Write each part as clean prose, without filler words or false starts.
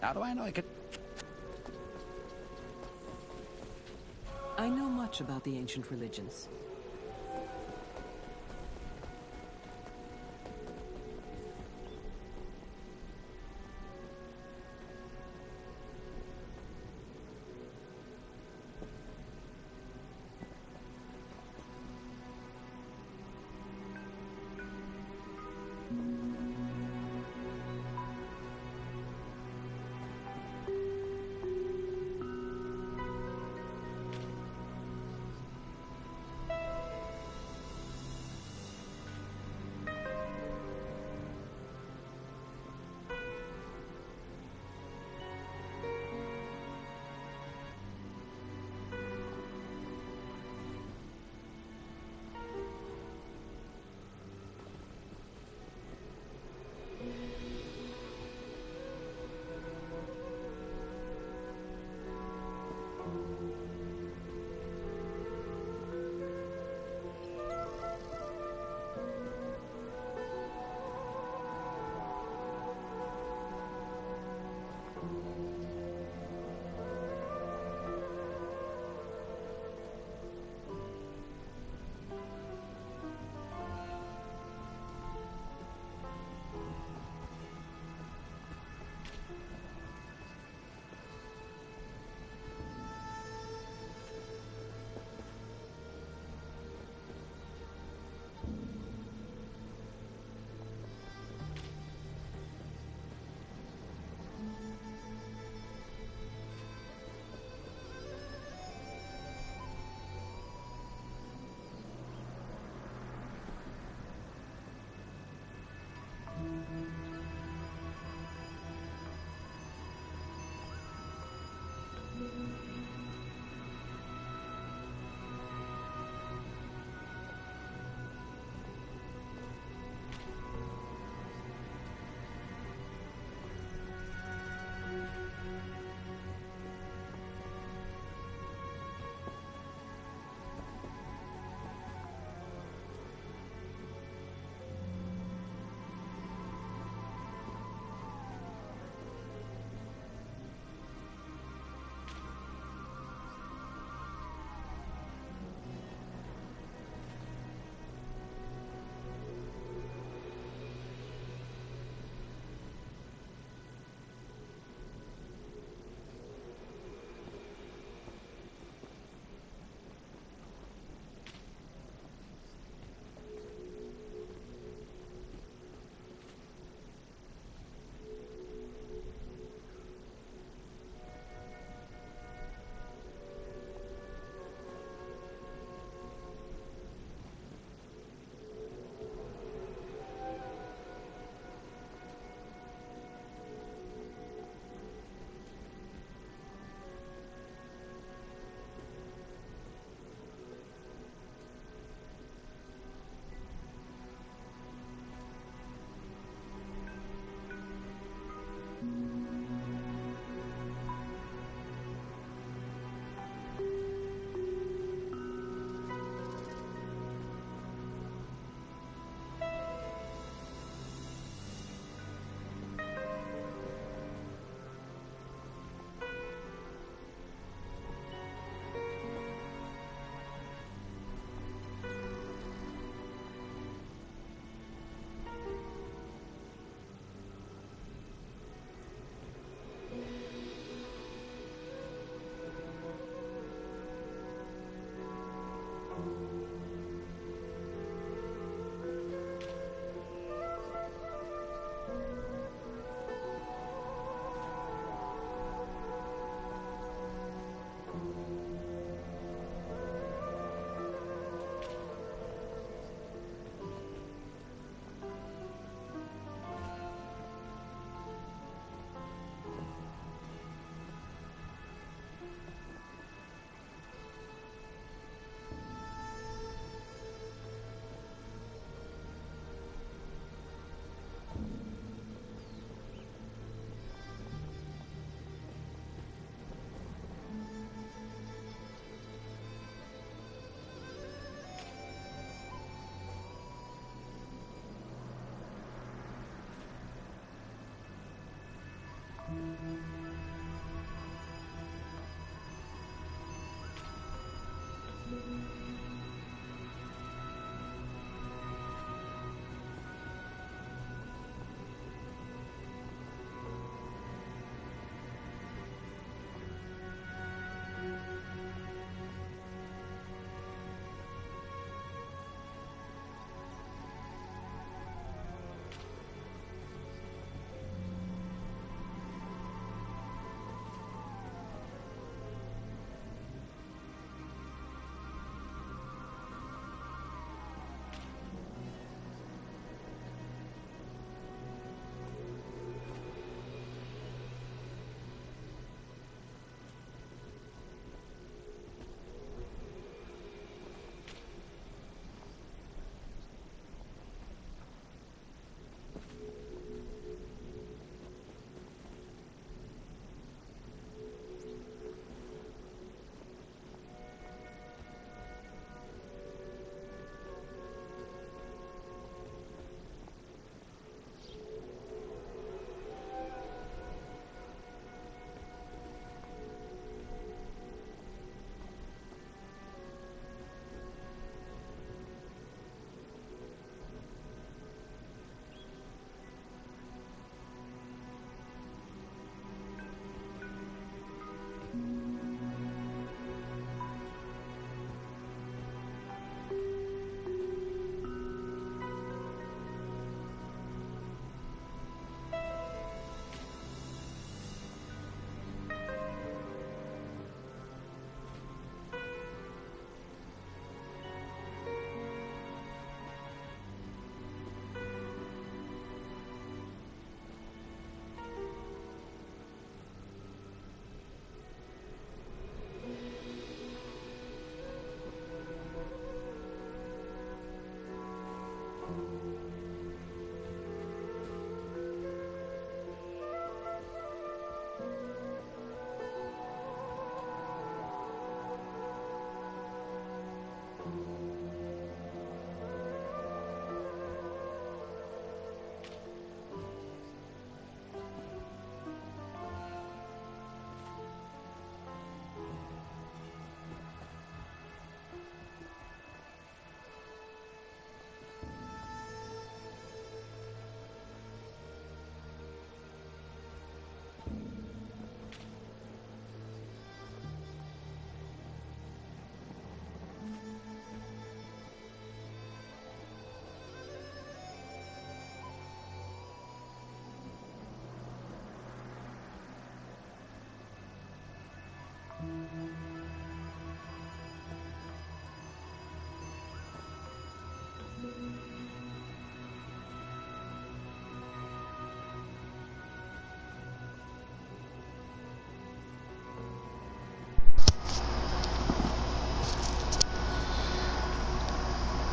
How do I know I could... I know much about the ancient religions.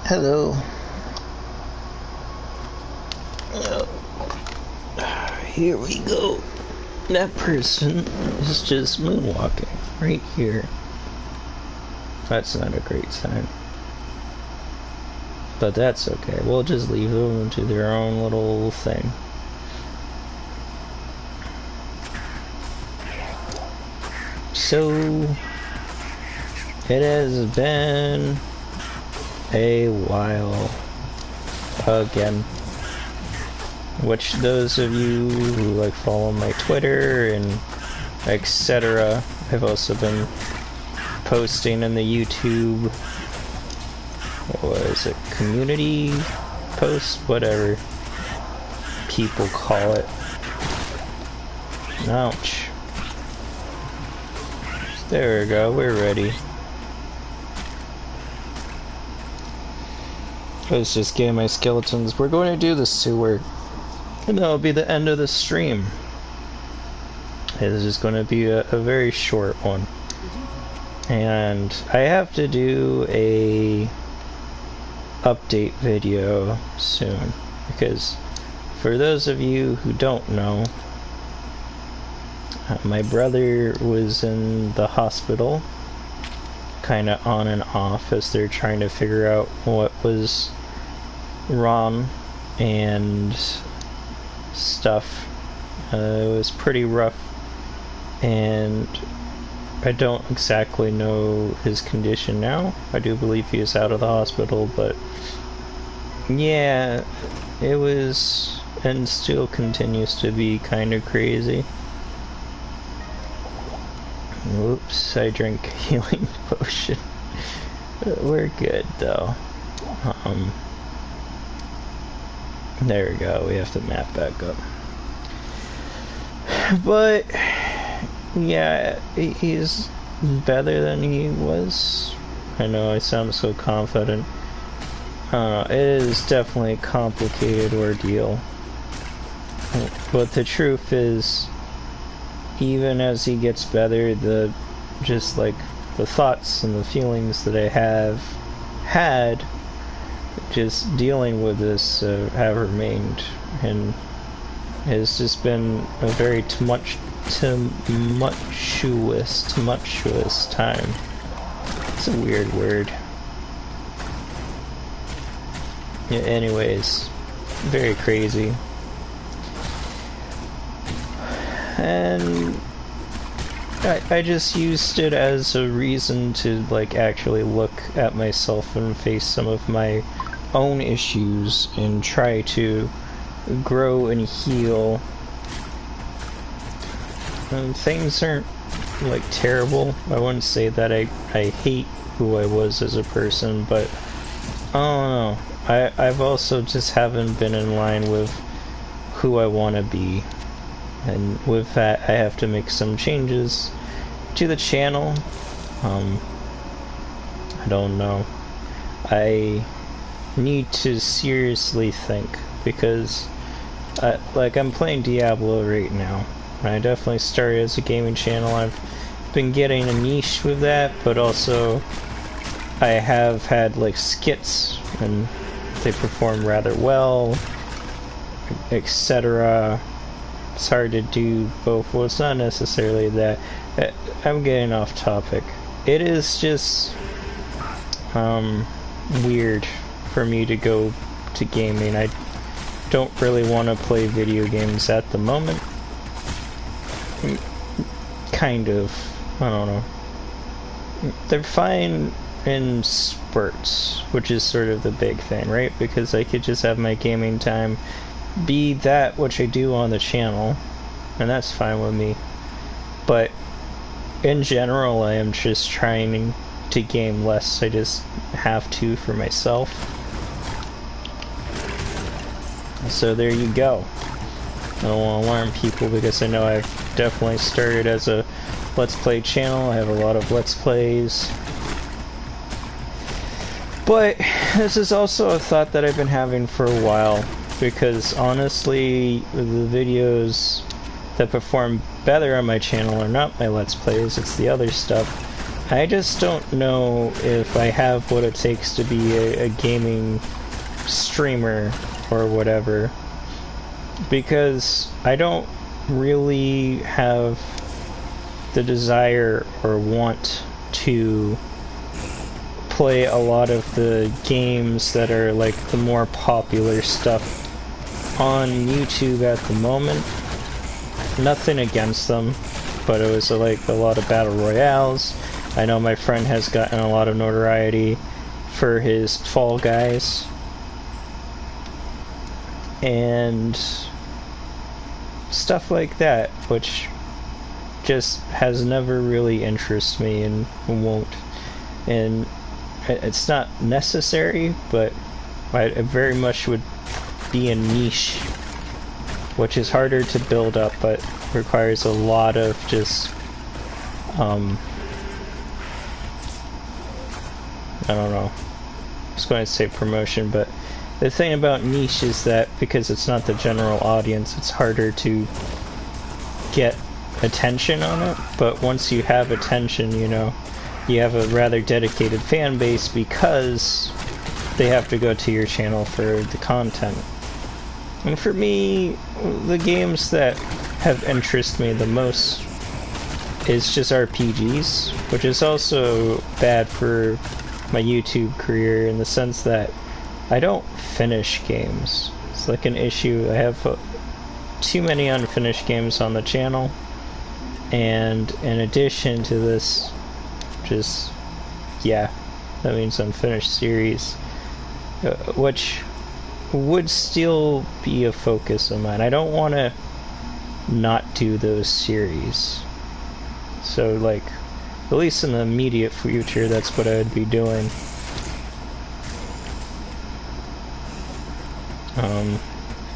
Hello. Here we go. That person is just moonwalking right here. That's not a great sign. But that's okay. We'll just leave them to their own little thing. So, it has been a while again. Which those of you who like follow my Twitter and etc. I've also been posting in the YouTube, what is it, community post, whatever people call it. Ouch. There we go, we're ready. Let's just get my skeletons. We're going to do the sewer. And that'll be the end of the stream. It's just going to be a very short one. And I have to do a update video soon. Because for those of you who don't know, my brother was in the hospital, kind of on and off as they're trying to figure out what was wrong and stuff. It was pretty rough, and I don't exactly know his condition now. I do believe he is out of the hospital, but yeah, it was and still continues to be kind of crazy. Whoops, I drank healing potion. We're good though. There we go, we have the map back up. But yeah, he's better than he was. I know I sound so confident. It is definitely a complicated ordeal. But the truth is, even as he gets better, the thoughts and the feelings that I have had just dealing with this have remained, and it's just been a very tumultuous time. It's a weird word. Yeah, anyways, very crazy. And I just used it as a reason to like actually look at myself and face some of my own issues and try to grow and heal. And things aren't like terrible. I wouldn't say that I hate who I was as a person, but I don't know. I've also just haven't been in line with who I want to be. And with that, I have to make some changes to the channel. I don't know. I need to seriously think, because I'm playing Diablo right now. I definitely started as a gaming channel. I've been getting a niche with that, but also I have had like skits and they perform rather well, etc. It's hard to do both. Well, it's not necessarily that. I'm getting off topic. It is just weird for me to go to gaming. I don't really want to play video games at the moment. Kind of. I don't know. They're fine in spurts, which is sort of the big thing, right? Because I could just have my gaming time be that which I do on the channel, and that's fine with me. But in general, I am just trying to game less. I just have to for myself. So there you go. I don't want to alarm people, because I know I've definitely started as a Let's Play channel. I have a lot of Let's Plays. But this is also a thought that I've been having for a while, because honestly, the videos that perform better on my channel are not my Let's Plays, it's the other stuff. I just don't know if I have what it takes to be a gaming streamer or whatever, because I don't really have the desire or want to play a lot of the games that are like the more popular stuff on YouTube at the moment. Nothing against them, but it was like a lot of battle royales. I know my friend has gotten a lot of notoriety for his Fall Guys, and stuff like that, which just has never really interested me and won't. And it's not necessary, but I very much would be a niche, which is harder to build up, but requires a lot of just, I don't know, I was going to say promotion, but the thing about niche is that because it's not the general audience, it's harder to get attention on it. But once you have attention, you know, you have a rather dedicated fan base because they have to go to your channel for the content. And for me, the games that have interested me the most is just RPGs, which is also bad for my YouTube career in the sense that I don't finish games. It's like an issue. I have too many unfinished games on the channel, and in addition to this, just, yeah, that means unfinished series, which would still be a focus of mine. I don't want to not do those series. So, like, at least in the immediate future, that's what I would be doing.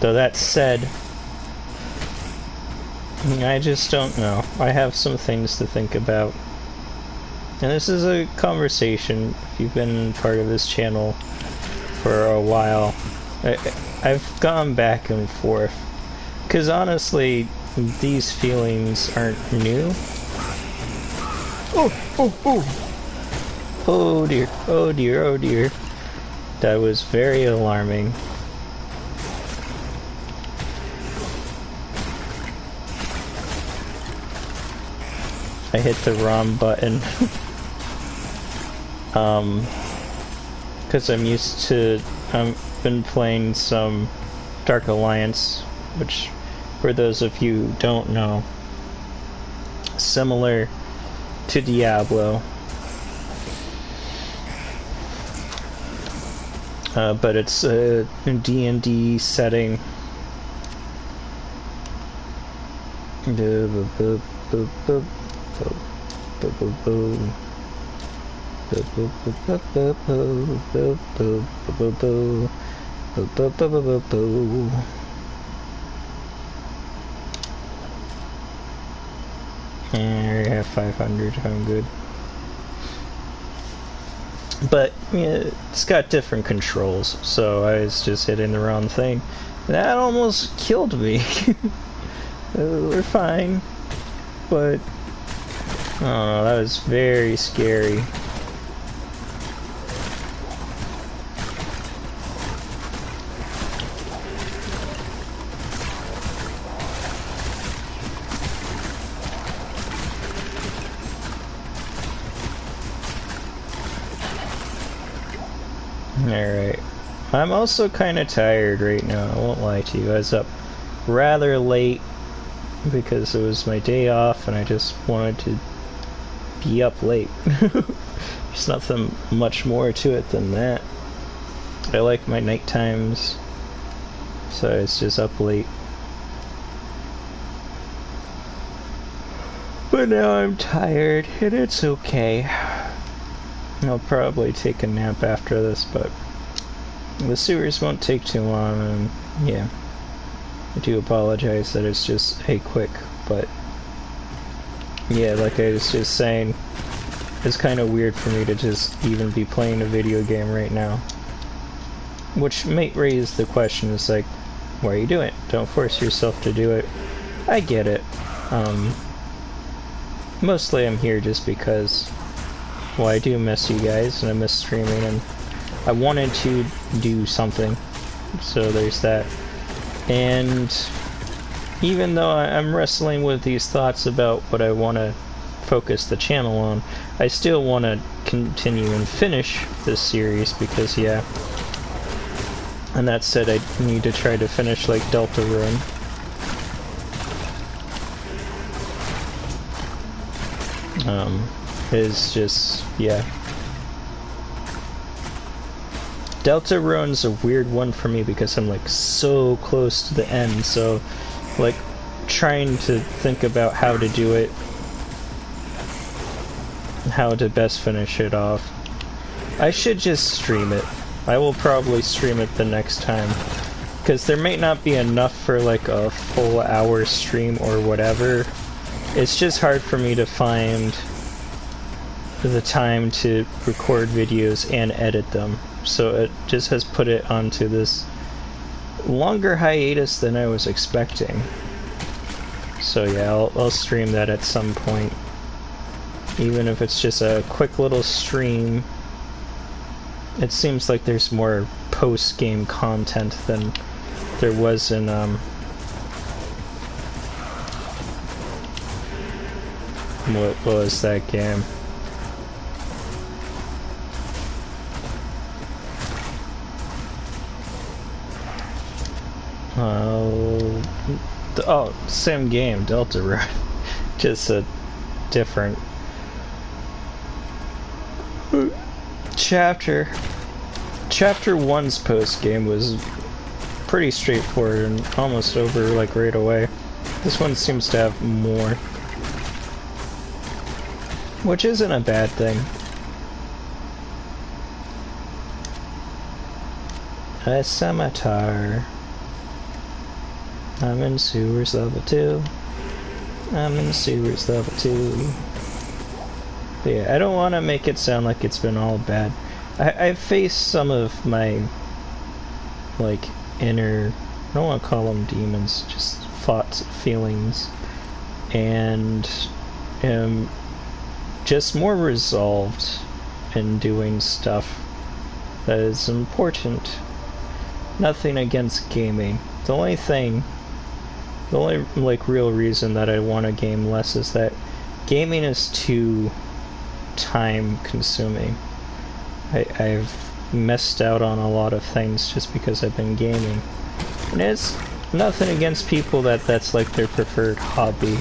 Though that said, I just don't know. I have some things to think about. And this is a conversation, if you've been part of this channel for a while, I've gone back and forth. Because honestly, these feelings aren't new. Oh dear, oh dear, oh dear. That was very alarming. I hit the wrong button. Because I'm used to, I've been playing some Dark Alliance, which, for those of you who don't know, similar to Diablo, but it's a D&D setting. I have 500, I'm good. But yeah, it's got different controls, so I was just hitting the wrong thing. That almost killed me. We're fine, but I don't know, that was very scary. Alright. I'm also kind of tired right now, I won't lie to you. I was up rather late because it was my day off and I just wanted to be up late. There's nothing much more to it than that. I like my night times, so it's just up late. But now I'm tired, and it's okay. I'll probably take a nap after this, but the sewers won't take too long, and yeah. I do apologize that it's just a quick, but yeah, like I was just saying, it's kind of weird for me to just even be playing a video game right now. Which might raise the question, is like, why are you doing it? Don't force yourself to do it. I get it. Mostly I'm here just because well, I do miss you guys, and I miss streaming, and I wanted to do something, so there's that. And even though I'm wrestling with these thoughts about what I want to focus the channel on, I still want to continue and finish this series, because yeah. And that said, I need to try to finish like Delta Rune. Is just, yeah. Delta Rune's a weird one for me because I'm like so close to the end, so like trying to think about how to do it, how to best finish it off. I should just stream it. I will probably stream it the next time, because there may not be enough for like a full hour stream or whatever. It's just hard for me to find the time to record videos and edit them, so it just has put it onto this longer hiatus than I was expecting. So yeah, I'll stream that at some point, even if it's just a quick little stream. It seems like there's more post-game content than there was in what was that game? Oh, same game, Delta Rune. Just a different chapter. Chapter 1's post-game was pretty straightforward and almost over like right away. This one seems to have more, which isn't a bad thing. A scimitar. I'm in sewers level 2. I'm in sewers level 2. But yeah, I don't want to make it sound like it's been all bad. I've faced some of my, like, inner, I don't want to call them demons, just thoughts, feelings, and am just more resolved in doing stuff that is important. Nothing against gaming. The only like real reason that I want to game less is that gaming is too time consuming. I've missed out on a lot of things just because I've been gaming. And it's nothing against people that's like their preferred hobby.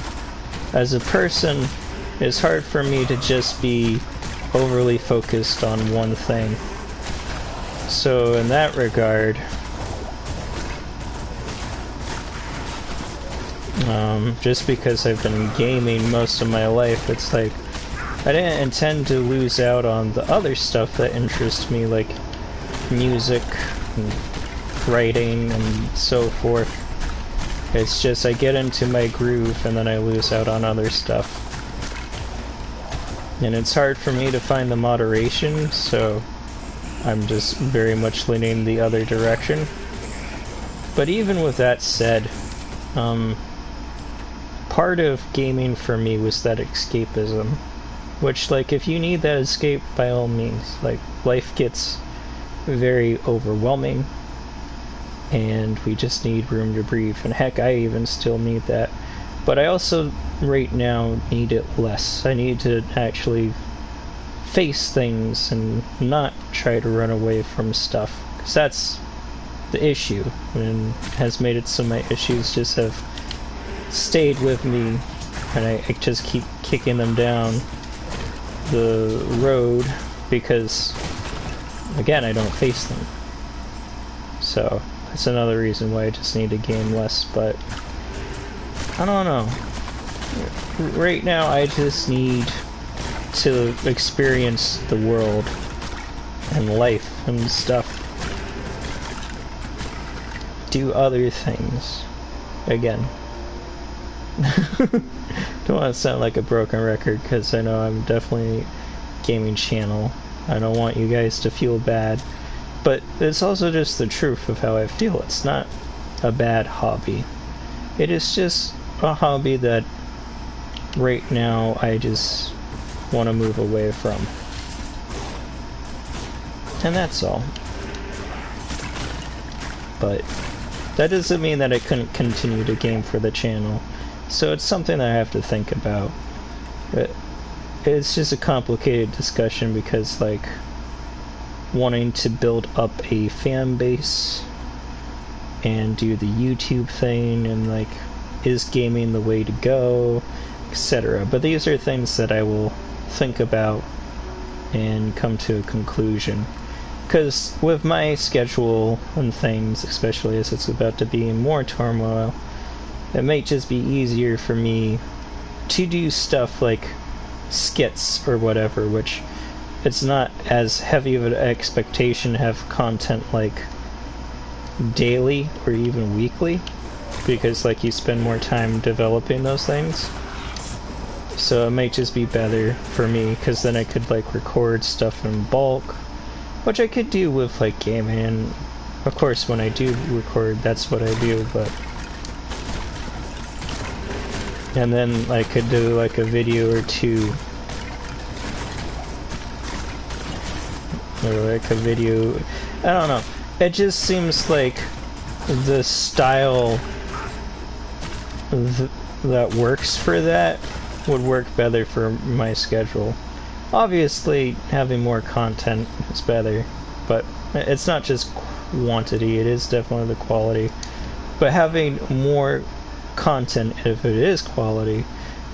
As a person, it's hard for me to just be overly focused on one thing. So in that regard, just because I've been gaming most of my life, it's like I didn't intend to lose out on the other stuff that interests me, like music and writing and so forth. It's just I get into my groove and then I lose out on other stuff. And it's hard for me to find the moderation, so I'm just very much leaning the other direction. But even with that said, part of gaming for me was that escapism. Which, like, if you need that escape, by all means. Like, life gets very overwhelming, and we just need room to breathe. And heck, I even still need that. But I also, right now, need it less. I need to actually face things and not try to run away from stuff. Because that's the issue, and has made it so my issues just have stayed with me, and I just keep kicking them down the road because, again, I don't face them. So that's another reason why I just need to game less. But I don't know, right now I just need to experience the world and life and stuff, do other things again. Don't want to sound like a broken record, because I know I'm definitely a gaming channel. I don't want you guys to feel bad, but it's also just the truth of how I feel. It's not a bad hobby. It is just a hobby that right now I just want to move away from. And that's all. But that doesn't mean that I couldn't continue to game for the channel. So it's something that I have to think about. It's just a complicated discussion because, like, wanting to build up a fan base and do the YouTube thing and, like, is gaming the way to go, etc. But these are things that I will think about and come to a conclusion. Because with my schedule and things, especially as it's about to be in more turmoil, it might just be easier for me to do stuff like skits or whatever, which it's not as heavy of an expectation to have content like daily or even weekly, because like you spend more time developing those things. So it might just be better for me, because then I could like record stuff in bulk, which I could do with like gaming, and of course when I do record that's what I do, but and then I could do like a video or two, or like a video, I don't know, it just seems like the style that works for that would work better for my schedule. Obviously having more content is better, but it's not just quantity, it is definitely the quality, but having more content, if it is quality,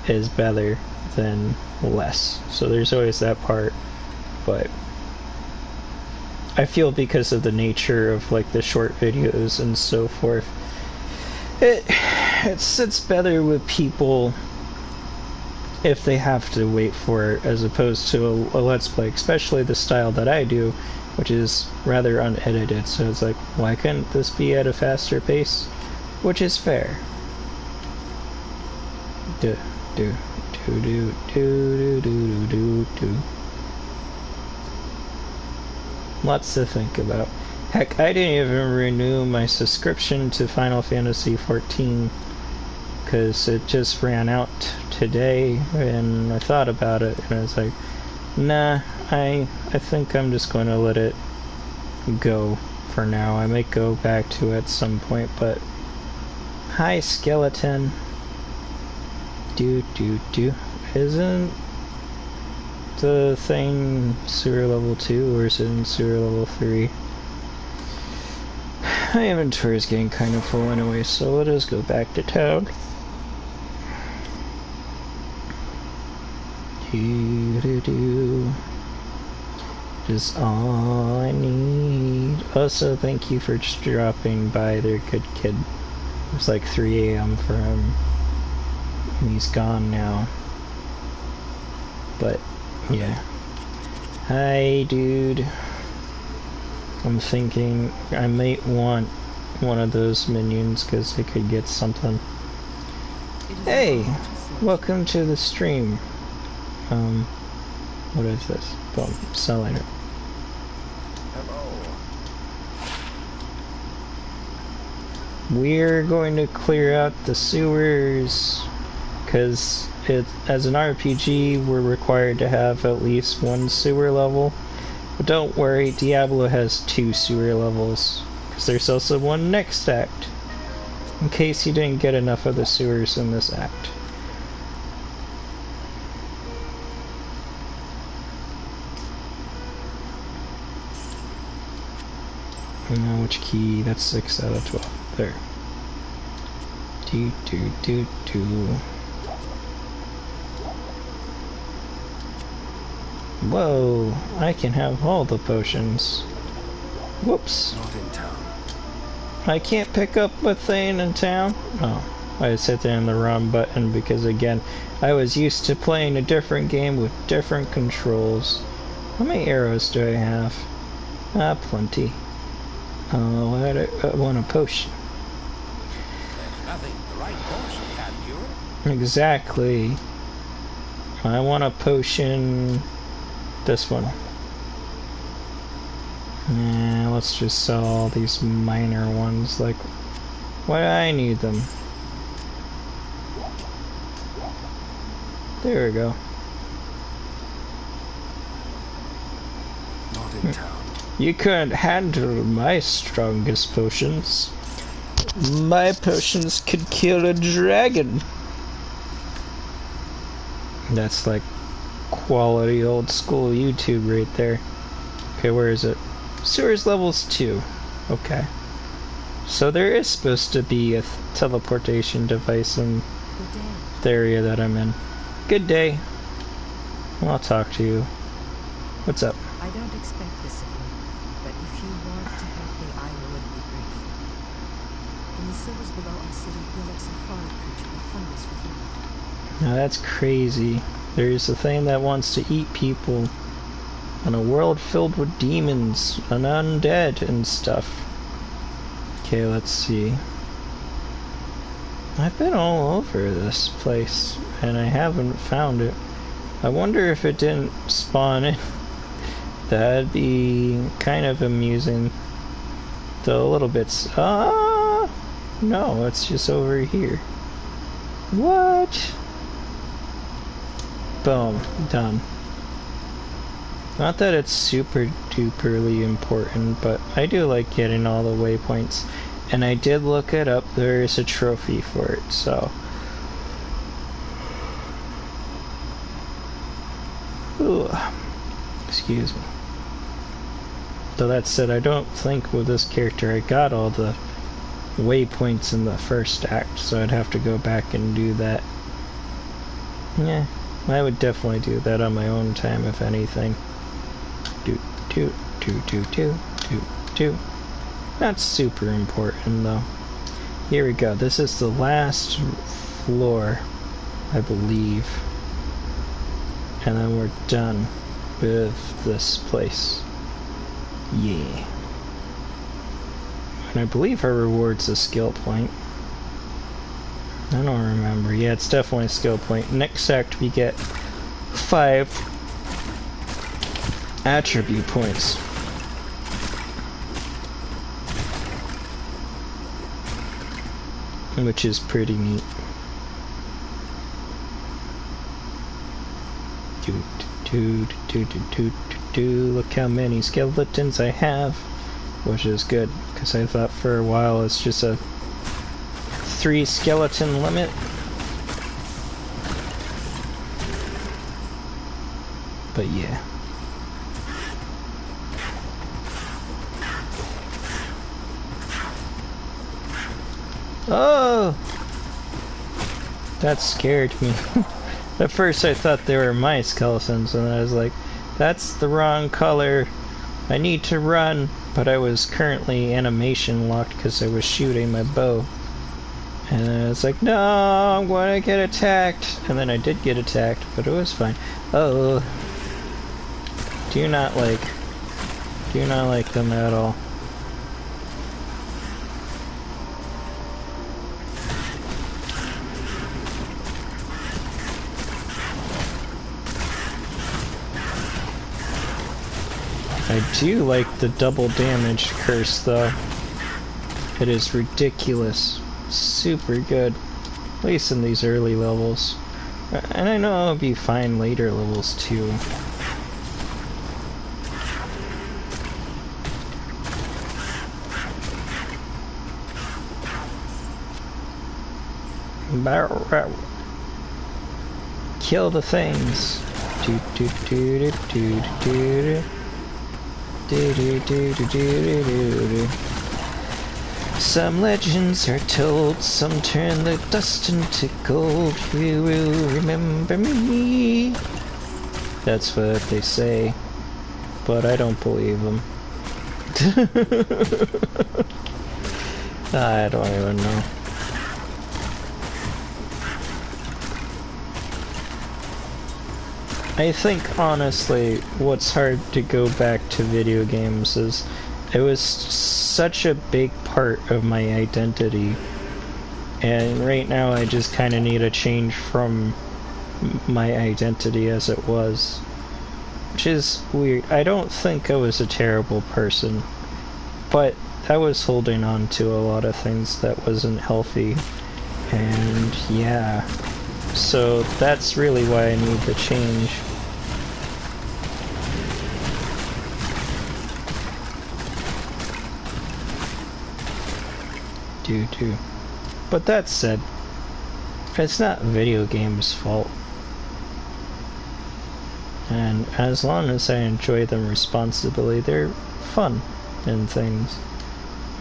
is better than less. So there's always that part, but I feel because of the nature of like the short videos and so forth, it sits better with people if they have to wait for it, as opposed to a Let's Play, especially the style that I do, which is rather unedited. So it's like, why couldn't this be at a faster pace? Which is fair. Lots to think about. Heck, I didn't even renew my subscription to Final Fantasy XIV because it just ran out today, and I thought about it and I was like, nah, I think I'm just going to let it go for now. I might go back to it at some point, but hi skeleton. Isn't the thing sewer level 2 or is it in sewer level 3? My inventory is getting kind of full anyway, so let us go back to town. Just all I need. Also, thank you for just dropping by there, good kid. It was like 3 a.m. for him. And he's gone now. But, yeah. Hi, dude. I'm thinking I might want one of those minions because I could get something. Hey! Welcome to the stream. What is this? Well, I'm selling it. We're going to clear out the sewers because as an RPG we're required to have at least one sewer level, but don't worry, Diablo has 2 sewer levels because there's also one next act in case you didn't get enough of the sewers in this act. Now which key? That's 6 out of 12. There. Whoa! I can have all the potions. Whoops. Not in town. I can't pick up a thing in town? Oh. I just hit in the wrong button because again, I was used to playing a different game with different controls. How many arrows do I have? Ah, plenty. Oh, I want a potion. There's nothing the right potion can cure. Exactly. I want a potion. This one. Yeah, let's just sell all these minor ones. Like, why do I need them? There we go. Not in town. You couldn't handle my strongest potions. My potions could kill a dragon. That's like quality old school YouTube right there. Okay, where is it? Sewers levels 2. Okay. So there is supposed to be a teleportation device in the area that I'm in. Good day. I'll talk to you. What's up? I don't expect this of you, but if you want to help me, I will be grateful. In the sewers below our city, there lurks a horrid creature that hungers for human. Now that's crazy. There's a thing that wants to eat people in a world filled with demons and undead and stuff. Okay, let's see. I've been all over this place and I haven't found it. I wonder if it didn't spawn in. That'd be kind of amusing. Though a little bit. No, it's just over here. What? Boom, done. Not that it's super duperly important, but I do like getting all the waypoints. And I did look it up, there is a trophy for it, so. Ooh. Excuse me. Though that said, I don't think with this character I got all the waypoints in the first act, so I'd have to go back and do that. Yeah, I would definitely do that on my own time, if anything. Do. Not super important, though. Here we go. This is the last floor, I believe. And then we're done with this place. Yeah. And I believe her reward's a skill point. I don't remember. Yeah, it's definitely a skill point. Next act, we get 5 attribute points. Which is pretty neat. Look how many skeletons I have. Which is good, because I thought for a while it's just a 3 skeleton limit. But yeah. Oh! That scared me. At first I thought they were my skeletons, and I was like, that's the wrong color. I need to run. But I was currently animation locked because I was shooting my bow. And I was like, no, I'm going to get attacked. And then I did get attacked, but it was fine. Oh. Do not like them at all. I do like the double damage curse, though. It is ridiculous. Super good. At least in these early levels. And I know it'll be fine later levels, too. Kill the things. Some legends are told, some turn the dust into gold. You will remember me. That's what they say, but I don't believe them. I don't even know. I think, honestly, what's hard to go back to video games is it was such a big part of my identity, and right now I just kind of need a change from my identity as it was, which is weird. I don't think I was a terrible person, but I was holding on to a lot of things that wasn't healthy, and yeah. So that's really why I need the change. do too. But that said, it's not video games' fault. And as long as I enjoy them responsibly, they're fun and things.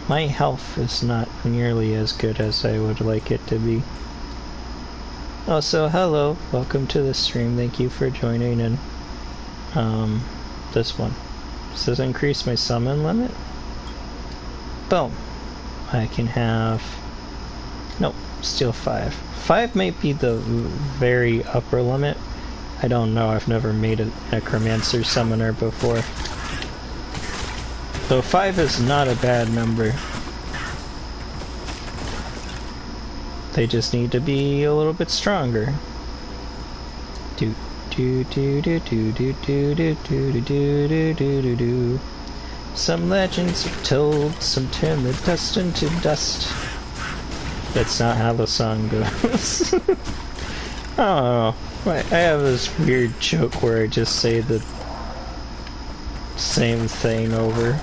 My health is not nearly as good as I would like it to be. Also, hello, welcome to the stream, thank you for joining in. This one. Does this increase my summon limit? Boom. I can have... Nope, still 5. 5 might be the very upper limit. I don't know, I've never made a Necromancer Summoner before. So 5 is not a bad number. They just need to be a little bit stronger. Do do do do do do do do do do do do do. Some legends are told, some turn the dust into dust. That's not how the song goes. I don't know. I have this weird joke where I just say the same thing over.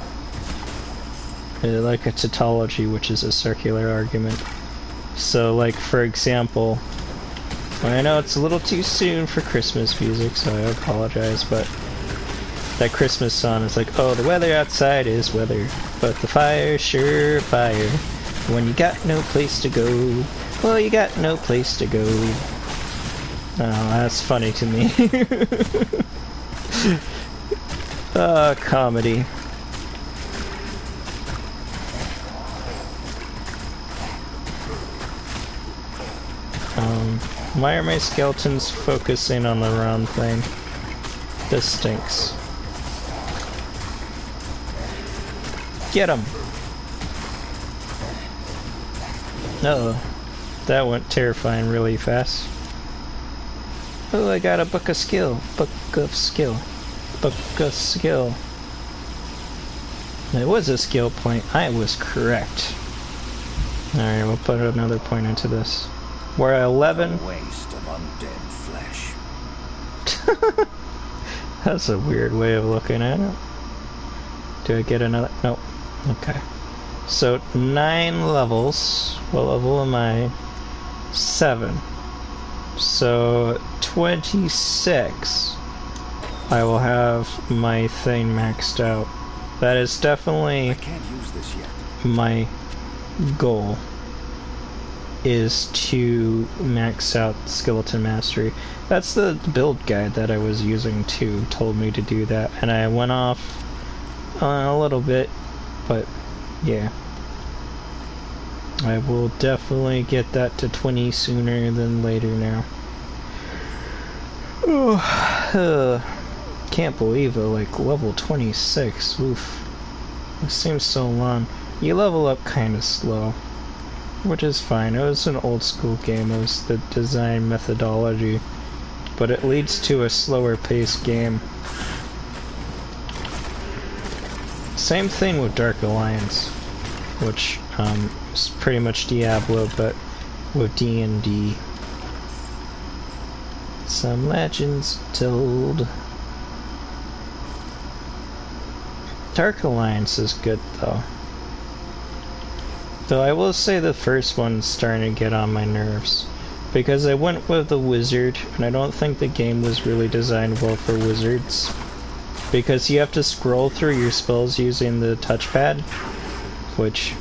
Like a tautology, which is a circular argument. So, like, for example, I know it's a little too soon for Christmas music, so I apologize, but that Christmas song is like, oh, the weather outside is weather, but the fire's sure fire. When you got no place to go, well, you got no place to go. Oh, that's funny to me. Comedy. Why are my skeletons focusing on the wrong thing? This stinks. Get him! Uh-oh. That went terrifying really fast. Oh, I got a book of skill. Book of skill. Book of skill. It was a skill point. I was correct. Alright, we'll put another point into this. We're at 11. A waste of undead flesh. That's a weird way of looking at it. Do I get another? Nope. Okay. So 9 levels. What level am I? 7. So 26. I will have my thing maxed out. That is definitely I can't use this yet. my goal. Is to max out Skeleton Mastery. That's the build guide that I was using too, told me to do that, and I went off a little bit, but yeah. I will definitely get that to 20 sooner than later now. Can't believe it, like level 26, oof. It seems so long. You level up kinda slow. Which is fine. It was an old school game. It was the design methodology. But it leads to a slower paced game. Same thing with Dark Alliance. Which is pretty much Diablo, but with D&D. Some legends told. Dark Alliance is good though. Though I will say the first one's starting to get on my nerves. Because I went with the wizard, and I don't think the game was really designed well for wizards. Because you have to scroll through your spells using the touchpad. Which...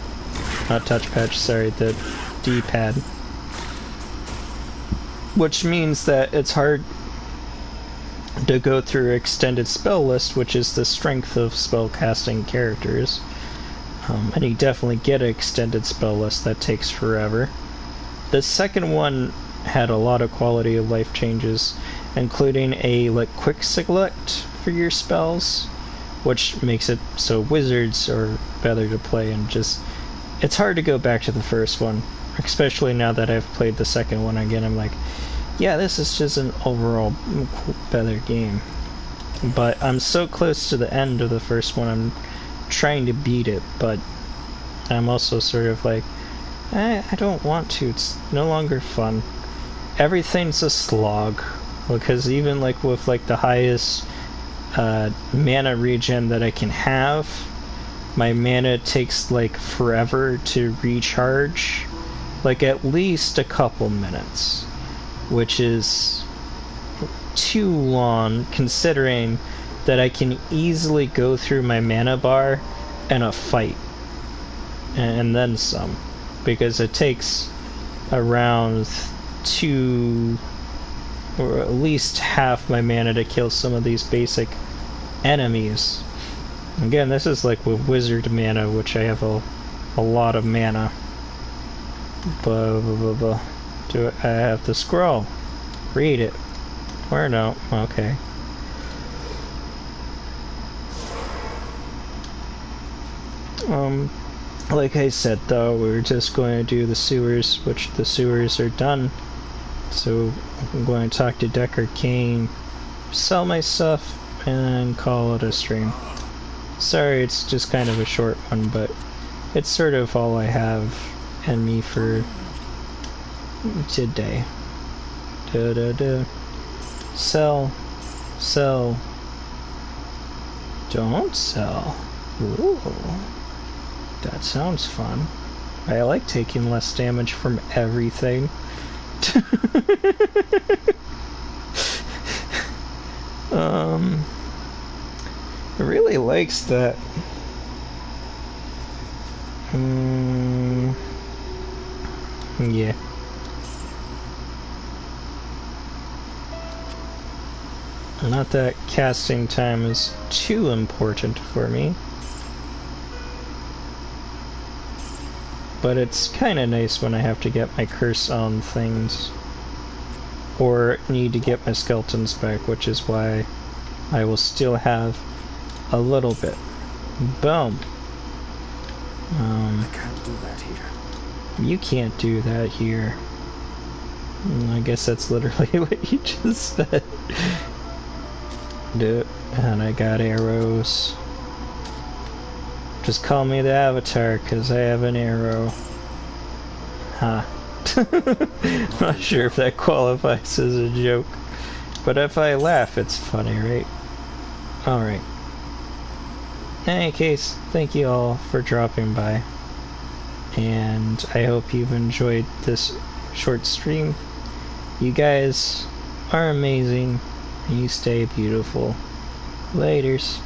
not touchpad, sorry, the D-pad. Which means that it's hard to go through extended spell list, which is the strength of spellcasting characters. And you definitely get an extended spell list that takes forever. The second one had a lot of quality of life changes, including a quick select for your spells, which makes it so wizards are better to play, and just it's hard to go back to the first one, especially now that I've played the second one again. I'm like, yeah, this is just an overall better game. But I'm so close to the end of the first one, I'm trying to beat it, but I'm also sort of like, I don't want to. It's no longer fun. Everything's a slog, because even with the highest mana regen that I can have, my mana takes like forever to recharge, like at least a couple minutes, which is too long considering that I can easily go through my mana bar in a fight and then some, because it takes around 2 or at least half my mana to kill some of these basic enemies. Again, this is like with wizard mana, which I have a lot of mana. Do I have the scroll? Read it. Or no? Okay. Like I said though, we're just going to do the sewers, which the sewers are done. So I'm going to talk to Deckard Cain, sell my stuff, and call it a stream. Sorry, it's just kind of a short one, but it's sort of all I have in me for today. Sell. Sell. Don't sell. Ooh. That sounds fun. I like taking less damage from everything. It really likes that. Yeah. Not that casting time is too important for me. But it's kind of nice when I have to get my curse on things. Or need to get my skeletons back, which is why I will still have a little bit. Boom. I can't do that here. You can't do that here. I guess that's literally what you just said. Do it. And I got arrows. Just call me the Avatar, because I have an arrow. Huh. Not sure if that qualifies as a joke. But if I laugh, it's funny, right? Alright. In any case, thank you all for dropping by. And I hope you've enjoyed this short stream. You guys are amazing, and you stay beautiful. Laters.